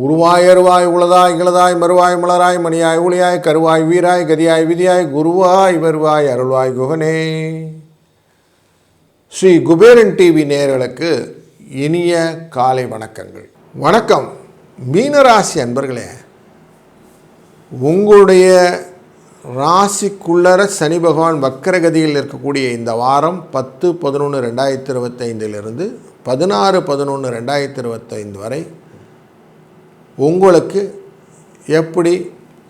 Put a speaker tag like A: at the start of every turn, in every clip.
A: உருவாய் அருவாய் உளதாய் இளதாய் மறுவாய் மலராய் மணியாய் ஒளியாய் கருவாய் வீராய் கதியாய் விதியாய் குருவாய் வருவாய் அருள்வாய் குகனே. ஸ்ரீ குபேரன் டிவி நேயர்களுக்கு இனிய காலை வணக்கங்கள். வணக்கம் மீனராசி அன்பர்களே, உங்களுடைய ராசிக்குள்ளர சனி பகவான் வக்கரகதியில் இருக்கக்கூடிய இந்த வாரம் 10/11/2025 16/11/2025 வரை உங்களுக்கு எப்படி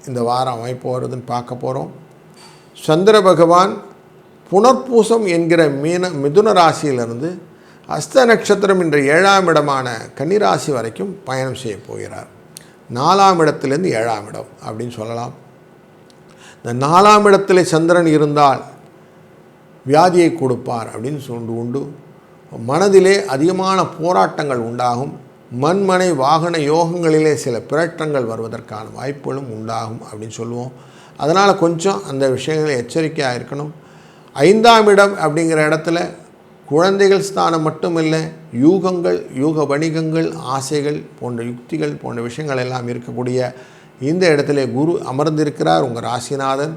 A: இந்த வாரம் அமைப்பு வருதுன்னு பார்க்க போகிறோம். சந்திர பகவான் புனர்பூசம் என்கிற மிதுன ராசியிலிருந்து அஸ்த நட்சத்திரம் என்ற 7ஆம் இடமான கன்னிராசி வரைக்கும் பயணம் செய்ய போகிறார். 4ஆம் இடத்திலிருந்து 7ஆம் இடம் அப்படின்னு சொல்லலாம். இந்த 4ஆம் இடத்துல சந்திரன் இருந்தால் வியாதியை கொடுப்பார் அப்படின்னு சொல்லி உண்டு. மனதிலே அதிகமான போராட்டங்கள் உண்டாகும். மண்மனை வாகன யோகங்களிலே சில பிறற்றங்கள் வருவதற்கான வாய்ப்புகளும் உண்டாகும் அப்படின்னு சொல்லுவோம். அதனால் கொஞ்சம் அந்த விஷயங்களை எச்சரிக்கையாக இருக்கணும். 5ஆம் இடம் அப்படிங்கிற இடத்துல குழந்தைகள் ஸ்தானம் மட்டுமில்லை, யூகங்கள், யூக வணிகங்கள், ஆசைகள் போன்ற யுக்திகள் போன்ற விஷயங்கள் எல்லாம் இருக்கக்கூடிய இந்த இடத்துல குரு அமர்ந்திருக்கிறார். உங்கள் ராசிநாதன்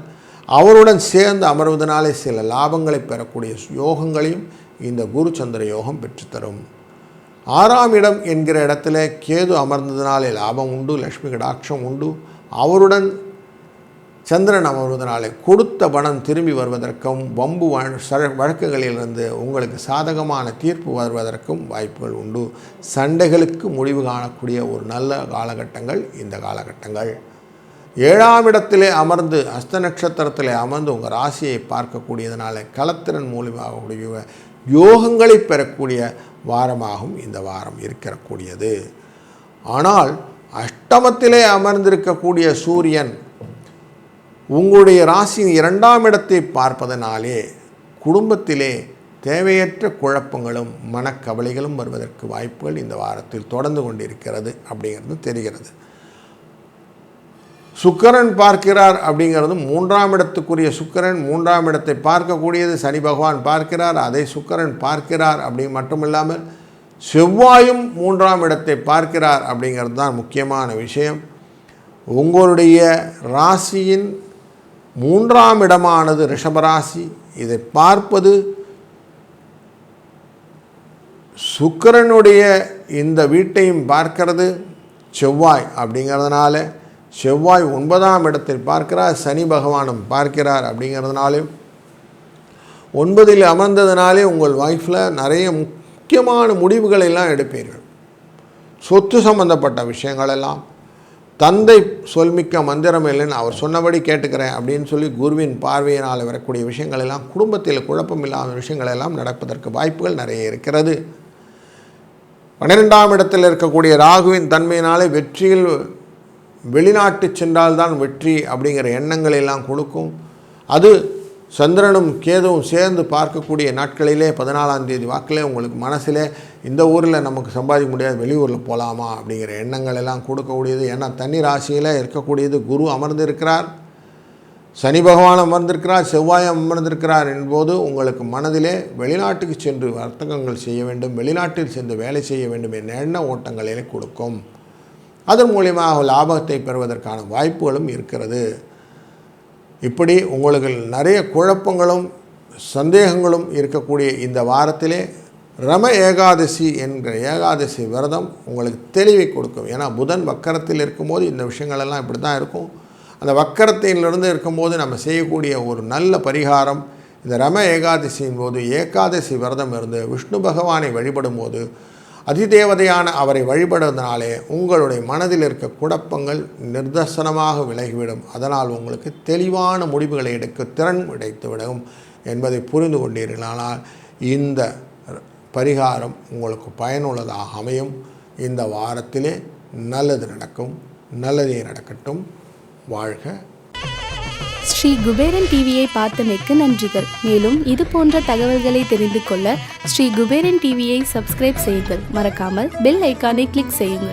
A: அவருடன் சேர்ந்து அமர்வதனாலே சில லாபங்களை பெறக்கூடிய யோகங்களையும் இந்த குரு சந்திர யோகம் பெற்றுத்தரும். 6ஆம் இடம் என்கிற இடத்துல கேது அமர்ந்ததினாலே லாபம் உண்டு, லக்ஷ்மி கடாட்சம் உண்டு. அவருடன் சந்திரன் அமர்வதனாலே கொடுத்த பணம் திரும்பி வருவதற்கும் வம்பு வழக்குகளிலிருந்து உங்களுக்கு சாதகமான தீர்ப்பு வருவதற்கும் வாய்ப்புகள் உண்டு. சண்டைகளுக்கு முடிவு காணக்கூடிய ஒரு நல்ல காலகட்டங்கள் இந்த காலகட்டங்கள். 7ஆம் இடத்திலே அமர்ந்து அஸ்த நட்சத்திரத்திலே அமர்ந்து உங்கள் ராசியை பார்க்கக்கூடியதனால கலத்திரன் மூலியமாக யோகங்களை பெறக்கூடிய வாரமாகவும் இந்த வாரம் இருக்கக்கூடியது. ஆனால் அஷ்டமத்திலே அமர்ந்திருக்கக்கூடிய சூரியன் உங்களுடைய ராசியின் 2ஆம் இடத்தை பார்ப்பதனாலே குடும்பத்திலே தேவையற்ற குழப்பங்களும் மனக்கவலைகளும் வருவதற்கு வாய்ப்புகள் இந்த வாரத்தில் தொடர்ந்து கொண்டிருக்கிறது அப்படிங்கிறது தெரிகிறது. சுக்கிரன் பார்க்கிறார் அப்படிங்கிறது 3ஆம் இடத்துக்குரிய சுக்கிரன் 3ஆம் இடத்தை பார்க்கக்கூடியது சனி பகவான் பார்க்கிறார். அதை சுக்கிரன் பார்க்கிறார் அப்படி மட்டுமில்லாமல் செவ்வாயும் 3ஆம் இடத்தை பார்க்கிறார் அப்படிங்கிறது தான் முக்கியமான விஷயம். உங்களுடைய ராசியின் 3ஆம் இடமானது ரிஷபராசி. இதை பார்ப்பது சுக்கிரனுடைய இந்த வீட்டையும் பார்க்கிறது செவ்வாய். அப்படிங்கிறதுனால செவ்வாய் 9ஆம் இடத்தில் பார்க்கிறார், சனி பகவானும் பார்க்கிறார். அப்படிங்கிறதுனாலையும் 9இல் அமர்ந்ததுனாலே உங்கள் லைஃப்பில் நிறைய முக்கியமான முடிவுகள் எல்லாம் எடுப்பீர்கள். சொத்து சம்பந்தப்பட்ட விஷயங்கள் எல்லாம், தந்தை சொல்மிக்க மந்திரம் இல்லைன்னு அவர் சொன்னபடி கேட்டுக்கிறேன் அப்படின்னு சொல்லி குருவின் பார்வையினால் வரக்கூடிய விஷயங்கள் எல்லாம், குடும்பத்தில் குழப்பம் இல்லாத விஷயங்கள் எல்லாம் நடப்பதற்கு வாய்ப்புகள் நிறைய இருக்கிறது. 12ஆம் இடத்தில் இருக்கக்கூடிய ராகுவின் தன்மையினாலே வெற்றியில் வெளிநாட்டு சென்றால்தான் வெற்றி அப்படிங்கிற எண்ணங்கள் எல்லாம் கொடுக்கும். அது சந்திரனும் கேதுவும் சேர்ந்து பார்க்கக்கூடிய நாட்களிலே 14ஆம் தேதி வாக்கிலே உங்களுக்கு மனசிலே இந்த ஊரில் நமக்கு சம்பாதிக்க முடியாது, வெளியூரில் போகலாமா அப்படிங்கிற எண்ணங்கள் எல்லாம் கொடுக்கக்கூடியது. ஏன்னா தண்ணி ராசியில் இருக்கக்கூடியது குரு அமர்ந்திருக்கிறார், சனி பகவான் அமர்ந்திருக்கிறார், செவ்வாய் அமர்ந்திருக்கிறார் என்போது உங்களுக்கு மனதிலே வெளிநாட்டுக்கு சென்று வர்த்தகங்கள் செய்ய வேண்டும், வெளிநாட்டில் சென்று வேலை செய்ய வேண்டும் என்ற எண்ண ஓட்டங்களிலே கொடுக்கும். அதன் மூலியமாக லாபத்தை பெறுவதற்கான வாய்ப்புகளும் இருக்கிறது. இப்படி உங்களுக்கு நிறைய குழப்பங்களும் சந்தேகங்களும் இருக்கக்கூடிய இந்த வாரத்திலே ரம ஏகாதசி என்கிற ஏகாதசி விரதம் உங்களுக்கு தெளிவை கொடுக்கும். ஏன்னா புதன் வக்கரத்தில் இருக்கும்போது இந்த விஷயங்களெல்லாம் இப்படி தான் இருக்கும். அந்த வக்கரத்திலிருந்து இருக்கும்போது நம்ம செய்யக்கூடிய ஒரு நல்ல பரிகாரம் இந்த ரம ஏகாதசியின் போது ஏகாதசி விரதம் இருந்து விஷ்ணு பகவானை வழிபடும் போது அதிதேவதையான அவரை வழிபடுவதனாலே உங்களுடைய மனதில் இருக்க குழப்பங்கள் நிர்தர்சனமாக விலகிவிடும். அதனால் உங்களுக்கு தெளிவான முடிவுகளை எடுக்க திறன் கிடைத்துவிடும் என்பதை புரிந்து கொண்டீர்களானால் இந்த பரிகாரம் உங்களுக்கு பயனுள்ளதாக அமையும். இந்த வாரத்திலே நல்லது நடக்கும், நல்லதே நடக்கட்டும். வாழ்க.
B: ஸ்ரீ குபேரன் டிவியை பார்த்தமைக்கு நன்றிகள். மேலும் இது போன்ற தகவல்களை தெரிந்து கொள்ள ஸ்ரீ குபேரன் டிவியை சப்ஸ்கிரைப் செய்யுங்கள். மறக்காமல் பெல் ஐக்கானை கிளிக் செய்யுங்கள்.